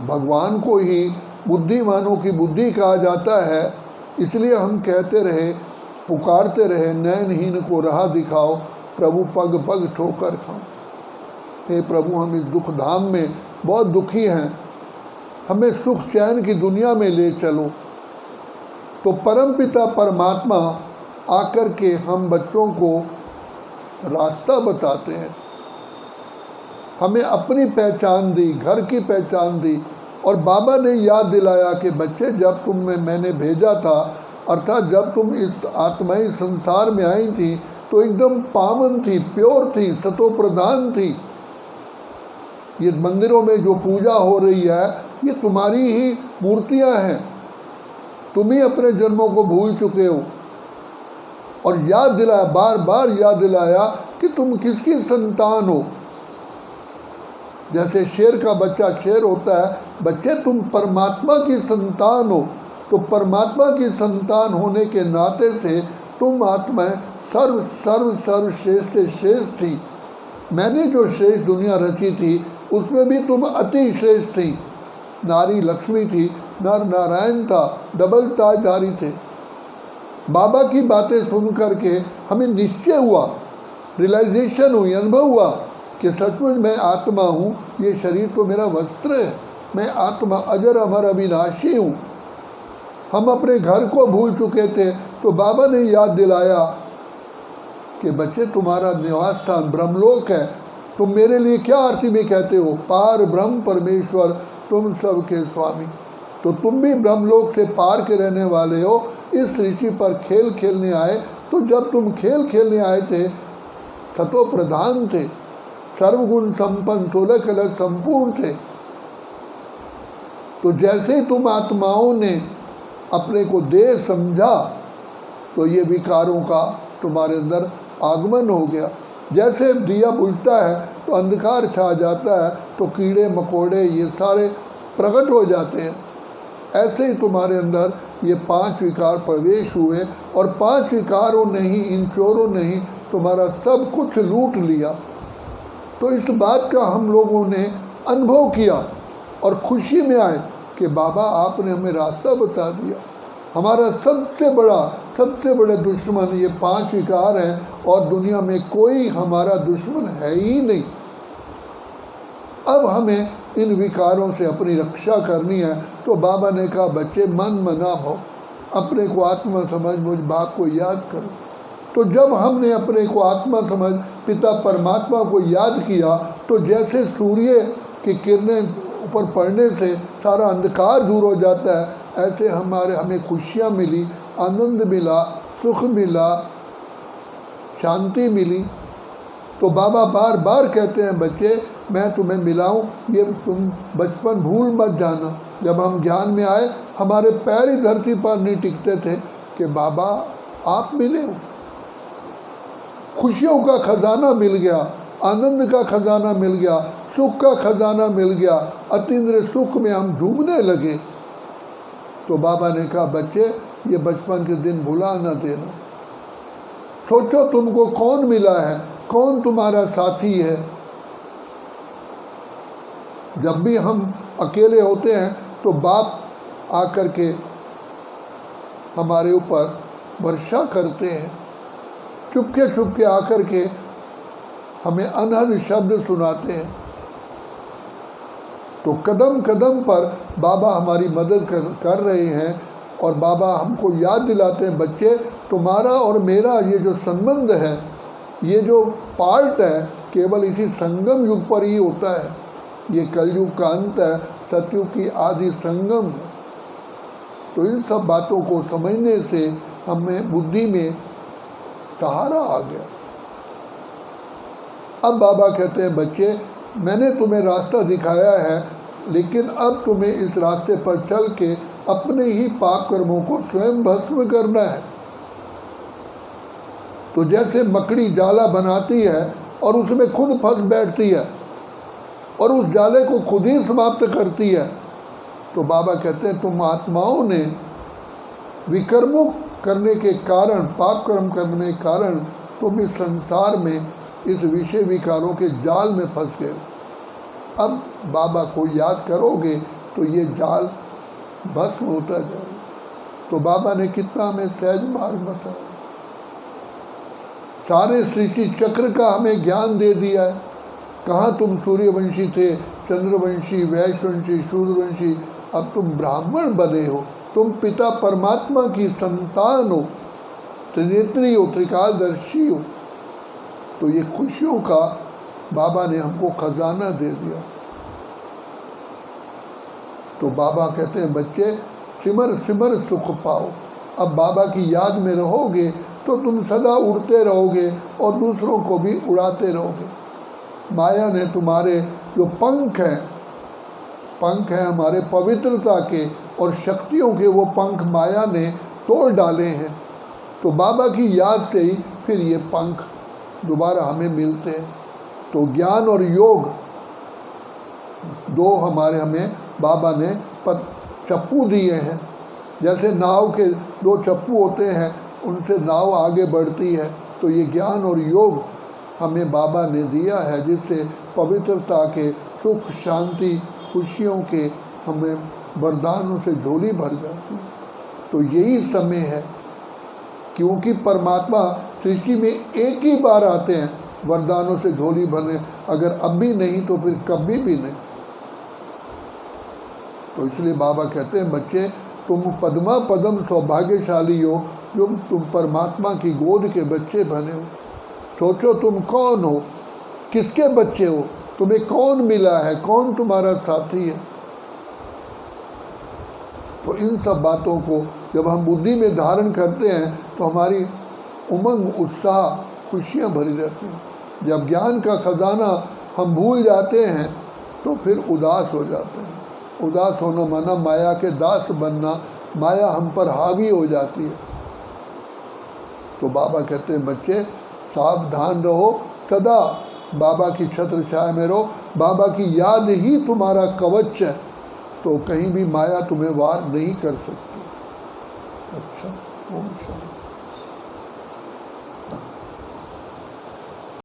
भगवान को ही बुद्धिमानों की बुद्धि कहा जाता है। इसलिए हम कहते रहे, पुकारते रहे, नयनहीन को राह दिखाओ, प्रभु पग पग ठोकर खाओ। हे प्रभु, हम इस दुख धाम में बहुत दुखी हैं, हमें सुख चैन की दुनिया में ले चलो। तो परमपिता परमात्मा आकर के हम बच्चों को रास्ता बताते हैं, हमें अपनी पहचान दी, घर की पहचान दी। और बाबा ने याद दिलाया कि बच्चे, जब मैंने भेजा था, अर्थात जब तुम इस आत्माई संसार में आई थी तो एकदम पावन थी, प्योर थी, सतो प्रधान थी। ये मंदिरों में जो पूजा हो रही है ये तुम्हारी ही मूर्तियां हैं, तुम ही अपने जन्मों को भूल चुके हो। और याद दिलाया, बार बार याद दिलाया कि तुम किसकी संतान हो। जैसे शेर का बच्चा शेर होता है, बच्चे तुम परमात्मा की संतान हो। तो परमात्मा की संतान होने के नाते से तुम आत्माएं सर्व सर्व सर्वश्रेष्ठ श्रेष्ठ थी। मैंने जो श्रेष्ठ दुनिया रची थी उसमें भी तुम अति श्रेष्ठ थी। नारी लक्ष्मी थी, नर नारायण था, डबल ताजधारी थे। बाबा की बातें सुन करके हमें निश्चय हुआ, रियलाइजेशन हुई, अनुभव हुआ कि सचमुच मैं आत्मा हूँ, ये शरीर तो मेरा वस्त्र है, मैं आत्मा अजर अमर अविनाशी हूँ। हम अपने घर को भूल चुके थे तो बाबा ने याद दिलाया कि बच्चे, तुम्हारा निवास स्थान ब्रह्मलोक है। तुम मेरे लिए क्या आरती में कहते हो, पार ब्रह्म परमेश्वर तुम सबके स्वामी। तो तुम भी ब्रह्मलोक से पार के रहने वाले हो, इस सृष्टि पर खेल खेलने आए। तो जब तुम खेल खेलने आए थे, सतो प्रधान थे, सर्वगुण संपन्न, 16 कलश संपूर्ण थे। तो जैसे ही तुम आत्माओं ने अपने को देह समझा तो ये विकारों का तुम्हारे अंदर आगमन हो गया। जैसे दिया बुझता है तो अंधकार छा जाता है, तो कीड़े मकोड़े ये सारे प्रकट हो जाते हैं। ऐसे ही तुम्हारे अंदर ये 5 विकार प्रवेश हुए और 5 विकारों ने ही, इन चोरों ने ही तुम्हारा सब कुछ लूट लिया। तो इस बात का हम लोगों ने अनुभव किया और खुशी में आए कि बाबा आपने हमें रास्ता बता दिया। हमारा सबसे बड़ा दुश्मन ये 5 विकार हैं और दुनिया में कोई हमारा दुश्मन है ही नहीं। अब हमें इन विकारों से अपनी रक्षा करनी है। तो बाबा ने कहा, बच्चे मन मना भव, अपने को आत्मा समझ, मुझ बाप को याद करो। तो जब हमने अपने को आत्मा समझ पिता परमात्मा को याद किया तो जैसे सूर्य की किरणें ऊपर पड़ने से सारा अंधकार दूर हो जाता है, ऐसे हमें खुशियाँ मिली, आनंद मिला, सुख मिला, शांति मिली। तो बाबा बार बार कहते हैं, बच्चे मैं तुम्हें मिलाऊं, ये तुम बचपन भूल मत जाना। जब हम ज्ञान में आए हमारे पैर ही धरती पर नहीं टिकते थे कि बाबा आप मिले हो। खुशियों का खजाना मिल गया, आनंद का खजाना मिल गया, सुख का खजाना मिल गया, अतीन्द्रिय सुख में हम झूमने लगे। तो बाबा ने कहा, बच्चे ये बचपन के दिन भुला न देना। सोचो तुमको कौन मिला है, कौन तुम्हारा साथी है। जब भी हम अकेले होते हैं तो बाप आकर के हमारे ऊपर वर्षा करते हैं, चुपके आकर के हमें अनहद शब्द सुनाते हैं। तो कदम कदम पर बाबा हमारी मदद कर रहे हैं और बाबा हमको याद दिलाते हैं, बच्चे तुम्हारा और मेरा ये जो संबंध है, ये जो पार्ट है, केवल इसी संगम युग पर ही होता है। ये कलयुग का अंत है, सतयुग की आदि संगम है। तो इन सब बातों को समझने से हमें बुद्धि में सहारा आ गया। अब बाबा कहते हैं, बच्चे मैंने तुम्हें रास्ता दिखाया है, लेकिन अब तुम्हें इस रास्ते पर चल के अपने ही पाप कर्मों को स्वयं भस्म करना है। तो जैसे मकड़ी जाला बनाती है और उसमें खुद फंस बैठती है और उस जाले को खुद ही समाप्त करती है, तो बाबा कहते हैं तुम आत्माओं ने विकर्मों करने के कारण, पाप कर्म करने के कारण तुम इस संसार में इस विषय विकारों के जाल में फंस गए। अब बाबा को याद करोगे तो ये जाल भस्म होता जाएगा। तो बाबा ने कितना हमें सहज मार्ग बताया, सारे सृष्टि चक्र का हमें ज्ञान दे दिया है। कहाँ तुम सूर्यवंशी थे, चंद्रवंशी, वैश्यवंशी, सूर्यवंशी, अब तुम ब्राह्मण बने हो, तुम पिता परमात्मा की संतान हो, त्रिनेत्री हो, त्रिकालदर्शी हो। तो ये खुशियों का बाबा ने हमको खजाना दे दिया। तो बाबा कहते हैं बच्चे सिमर सिमर सुख पाओ। अब बाबा की याद में रहोगे तो तुम सदा उड़ते रहोगे और दूसरों को भी उड़ाते रहोगे। माया ने तुम्हारे जो पंख हैं हमारे पवित्रता के और शक्तियों के, वो पंख माया ने तोड़ डाले हैं। तो बाबा की याद से ही फिर ये पंख दोबारा हमें मिलते हैं। तो ज्ञान और योग दो हमें बाबा ने चप्पू दिए हैं। जैसे नाव के दो चप्पू होते हैं, उनसे नाव आगे बढ़ती है। तो ये ज्ञान और योग हमें बाबा ने दिया है, जिससे पवित्रता के, सुख, शांति, खुशियों के हमें वरदानों से झोली भर जाती है। तो यही समय है, क्योंकि परमात्मा सृष्टि में एक ही बार आते हैं वरदानों से झोली भरने। अगर अब भी नहीं तो फिर कभी भी नहीं। तो इसलिए बाबा कहते हैं बच्चे तुम पद्मा पदम सौभाग्यशाली हो, जो तुम परमात्मा की गोद के बच्चे बने हो। सोचो तुम कौन हो, किसके बच्चे हो, तुम्हें कौन मिला है, कौन तुम्हारा साथी है। तो इन सब बातों को जब हम बुद्धि में धारण करते हैं तो हमारी उमंग, उत्साह, खुशियाँ भरी रहती हैं। जब ज्ञान का खजाना हम भूल जाते हैं तो फिर उदास हो जाते हैं। उदास होना माना माया के दास बनना, माया हम पर हावी हो जाती है। तो बाबा कहते हैं बच्चे सावधान रहो, सदा बाबा की छत्र छाया में रहो। बाबा की याद ही तुम्हारा कवच है, तो कहीं भी माया तुम्हें वार नहीं कर सकती। अच्छा, ओम शांति।